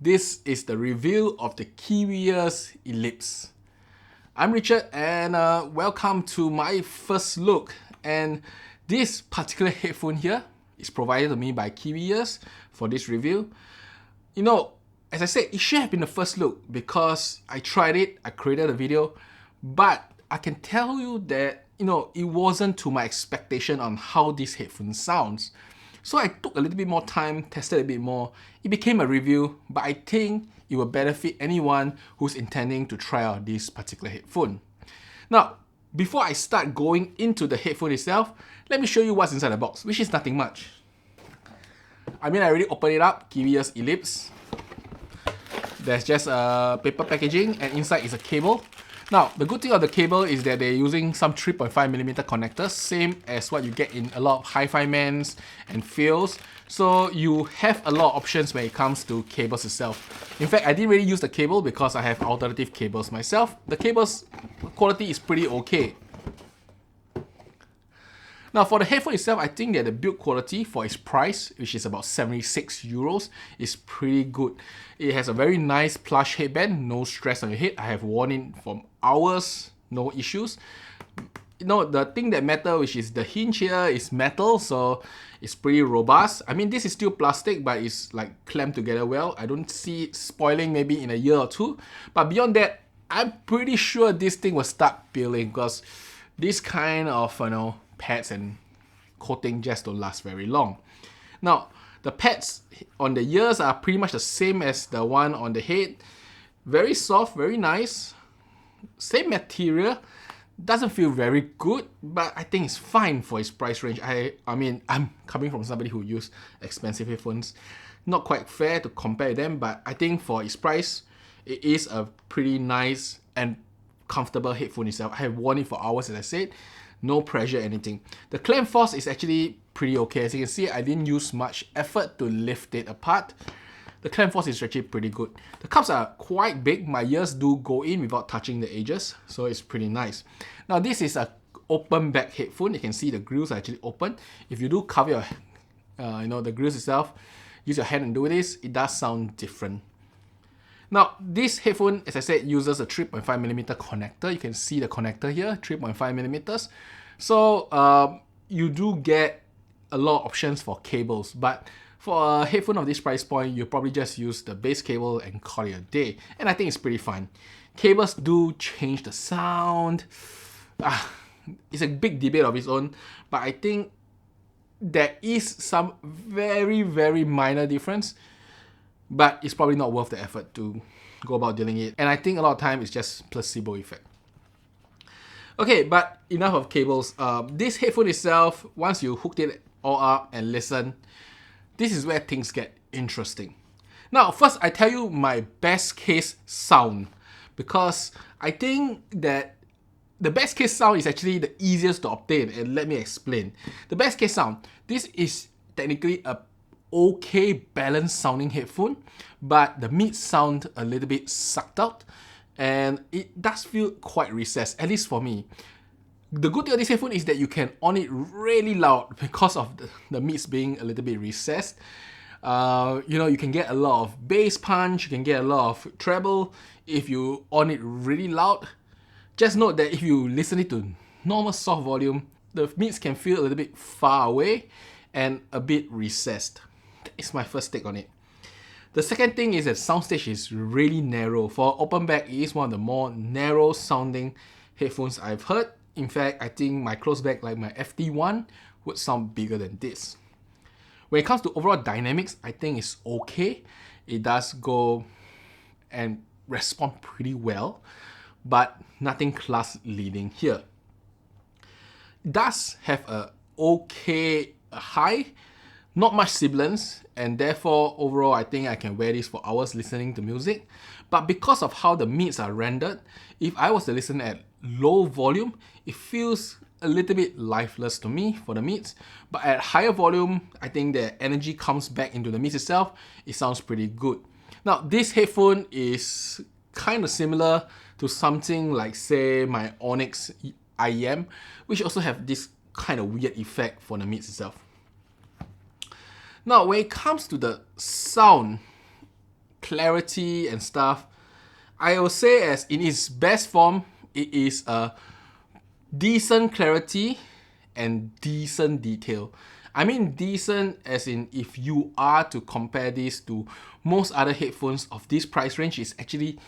This is the review of the Kiwi Ears Ellipse. I'm Richard and welcome to my first look. And this particular headphone here is provided to me by Kiwi Ears for this review. You know, as I said, it should have been the first look because I tried it, I created a video, but I can tell you that, it wasn't to my expectation on how this headphone sounds. So I took a little bit more time, tested a bit more. It became a review, but I think it will benefit anyone who's intending to try out this particular headphone. Now, before I start going into the headphone itself, let me show you what's inside the box, which is nothing much. I already opened it up, Kiwi Ears Ellipse. There's just a paper packaging and inside is a cable. Now, the good thing of the cable is that they're using some 3.5mm connectors, same as what you get in a lot of hi-fi mans and fills. So you have a lot of options when it comes to cables itself. In fact, I didn't really use the cable because I have alternative cables myself. The cable's quality is pretty okay. Now for the headphone itself, I think that the build quality for its price, which is about 76 euros, is pretty good. It has a very nice plush headband, no stress on your head. I have worn it for hours, no issues. The thing that matters, which is the hinge here, is metal, so it's pretty robust. This is still plastic, but it's like clamped together well. I don't see it spoiling maybe in a year or two. But beyond that, I'm pretty sure this thing will start peeling because this kind of, pads and coating just don't last very long. Now, the pads on the ears are pretty much the same as the one on the head. Very soft, very nice. Same material. Doesn't feel very good, but I think it's fine for its price range. I'm coming from somebody who uses expensive headphones. Not quite fair to compare them, but I think for its price, it is a pretty nice and comfortable headphone itself. I have worn it for hours, as I said. No pressure, anything. The clamp force is actually pretty okay. As you can see, I didn't use much effort to lift it apart. The clamp force is actually pretty good. The cups are quite big. My ears do go in without touching the edges, so it's pretty nice. Now this is a open back headphone. You can see the grills are actually open. If you do cover your, the grills itself, use your hand and do this, it does sound different. Now, this headphone, as I said, uses a 3.5mm connector. You can see the connector here, 3.5mm. So, you do get a lot of options for cables, but for a headphone of this price point, you probably just use the base cable and call it a day. And I think it's pretty fine. Cables do change the sound. It's a big debate of its own, but I think there is some very, very minor difference. But it's probably not worth the effort to go about dealing it. And I think a lot of time it's just placebo effect. Okay, but enough of cables. This headphone itself, once you hooked it all up and listen, this is where things get interesting. Now, first I tell you my best case sound, because I think that the best case sound is actually the easiest to obtain, and let me explain. The best case sound, this is technically a okay balanced sounding headphone, but the mids sound a little bit sucked out and it does feel quite recessed, at least for me. The good thing of this headphone is that you can on it really loud because of the mids being a little bit recessed. You can get a lot of bass punch, you can get a lot of treble if you on it really loud. Just note that if you listen it to normal soft volume, the mids can feel a little bit far away and a bit recessed. It's my first take on it. The second thing is that soundstage is really narrow. For open back, it is one of the more narrow sounding headphones I've heard. In fact, I think my close back, like my FD1, would sound bigger than this. When it comes to overall dynamics, I think it's okay. It does go and respond pretty well, but nothing class leading here. It does have a okay high, not much sibilance, and therefore overall I think I can wear this for hours listening to music. But because of how the mids are rendered, if I was to listen at low volume, it feels a little bit lifeless to me for the mids. But at higher volume, I think the energy comes back into the mids itself. It sounds pretty good. Now this headphone is kind of similar to something like, say, my Onyx IEM, which also have this kind of weird effect for the mids itself. Now, when it comes to the sound, clarity and stuff, I will say as in its best form, it is a decent clarity and decent detail. I mean decent as in if you are to compare this to most other headphones of this price range, is actually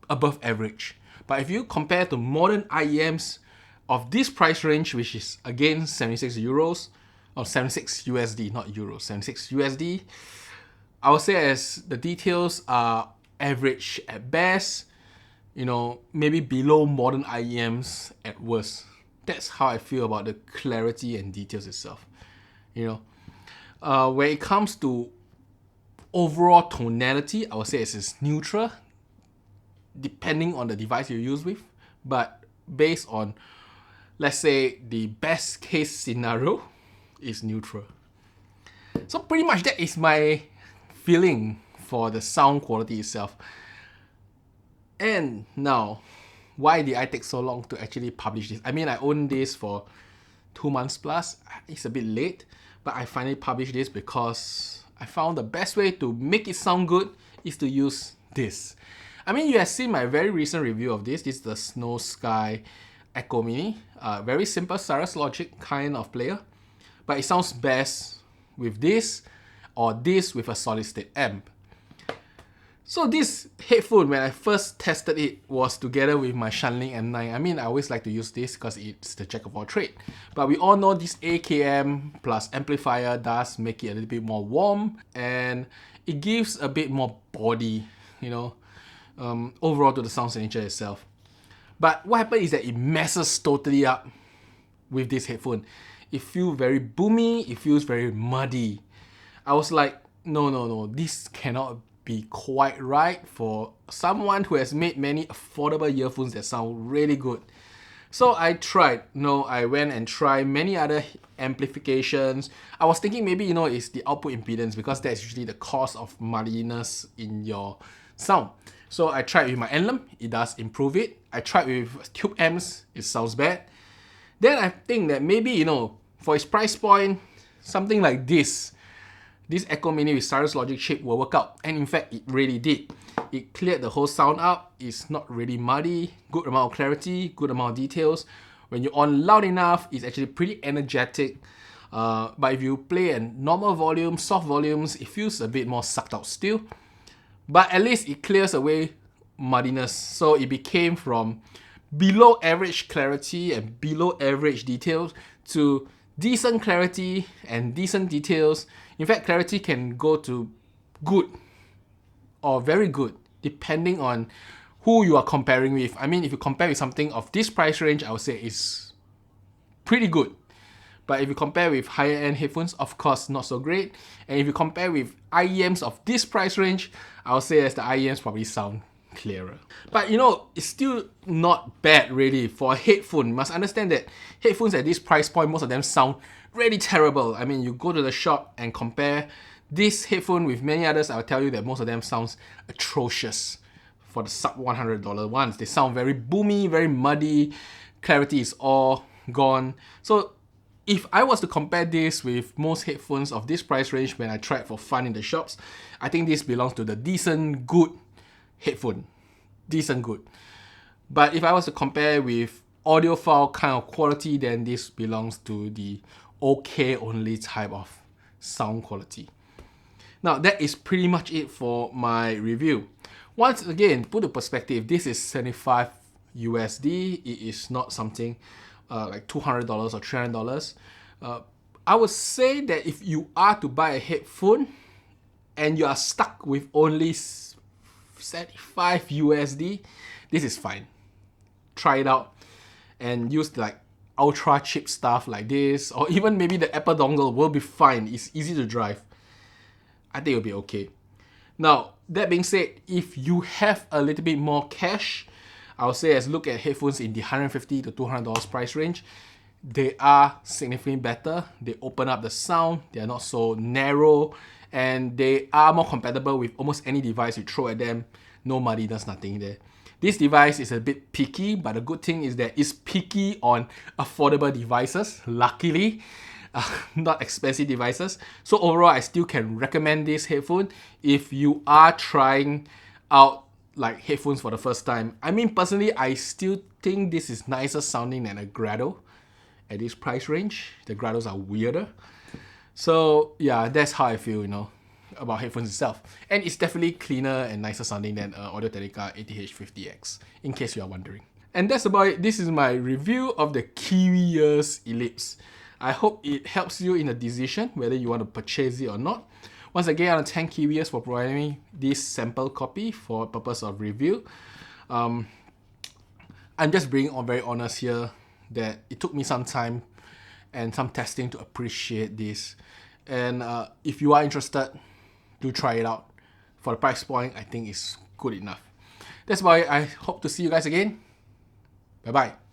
above average. But if you compare to modern IEMs of this price range, which is again 76 euros, or 76 USD, not euros, 76 USD, I would say as the details are average at best, you know, maybe below modern IEMs at worst. That's how I feel about the clarity and details itself. You know, when it comes to overall tonality, I would say it's neutral, depending on the device you use with. But based on, let's say, the best case scenario, is neutral. So pretty much that is my feeling for the sound quality itself. And now, why did I take so long to actually publish this? I mean, I own this for 2 months plus. It's a bit late, but I finally published this because I found the best way to make it sound good is to use this. I mean, you have seen my very recent review of this. This is the Snow Sky Echo Mini. Very simple Cirrus Logic kind of player, but it sounds best with this or this with a solid state amp. So this headphone, when I first tested it, was together with my Shanling M9. I mean, I always like to use this because it's the jack of all trade. But we all know this AKM plus amplifier does make it a little bit more warm, and it gives a bit more body, you know, overall to the sound signature itself. But what happens is that it messes totally up with this headphone. It feels very boomy, it feels very muddy. I was like, no, this cannot be quite right for someone who has made many affordable earphones that sound really good. So I tried. I went and tried many other amplifications. I was thinking maybe, it's the output impedance, because that's usually the cause of muddiness in your sound. So I tried with my Emblem, it does improve it. I tried with tube amps, it sounds bad. Then I think that maybe, for its price point, something like this Echo Mini with Cirrus Logic chip will work out. And in fact, it really did. It cleared the whole sound up. It's not really muddy. Good amount of clarity, good amount of details. When you're on loud enough, it's actually pretty energetic. But if you play at normal volume, soft volumes, it feels a bit more sucked out still. But at least it clears away muddiness. So it became from below average clarity and below average details to decent clarity and decent details. In fact, clarity can go to good or very good, depending on who you are comparing with. I mean, if you compare with something of this price range, I would say it's pretty good. But if you compare with higher end headphones, of course, not so great. And if you compare with IEMs of this price range, I would say as the IEMs probably sound clearer. But it's still not bad really for a headphone. You must understand that headphones at this price point, most of them sound really terrible. I mean, you go to the shop and compare this headphone with many others, I'll tell you that most of them sounds atrocious. For the sub $100 ones, they sound very boomy, very muddy, clarity is all gone. So if I was to compare this with most headphones of this price range when I tried for fun in the shops, I think this belongs to the decent good headphone. Decent good. But if I was to compare with audiophile kind of quality, then this belongs to the okay only type of sound quality. Now that is pretty much it for my review. Once again, put in perspective, this is 75 USD. It is not something like $200 or $300. I would say that if you are to buy a headphone and you are stuck with only 75 USD, this is fine. Try it out and use like ultra cheap stuff like this, or even maybe the Apple dongle will be fine. It's easy to drive. I think it'll be okay. Now, that being said, if you have a little bit more cash, I would say as look at headphones in the $150 to $200 price range. They are significantly better. They open up the sound. They are not so narrow, and they are more compatible with almost any device you throw at them. No muddiness, nothing there. This device is a bit picky, but the good thing is that it's picky on affordable devices, luckily. not expensive devices. So overall, I still can recommend this headphone if you are trying out like headphones for the first time. I mean, personally, I still think this is nicer sounding than a Grado at this price range. The Grados are weirder. So yeah, that's how I feel, about headphones itself. And it's definitely cleaner and nicer sounding than Audio-Technica ATH50X, in case you are wondering. And that's about it. This is my review of the Kiwi Ears Ellipse. I hope it helps you in the decision whether you want to purchase it or not. Once again, I want to thank Kiwi Ears for providing me this sample copy for purpose of review. I'm just being very honest here that it took me some time and some testing to appreciate this. And if you are interested, do try it out. For the price point, I think it's good enough. That's why I hope to see you guys again. Bye-bye.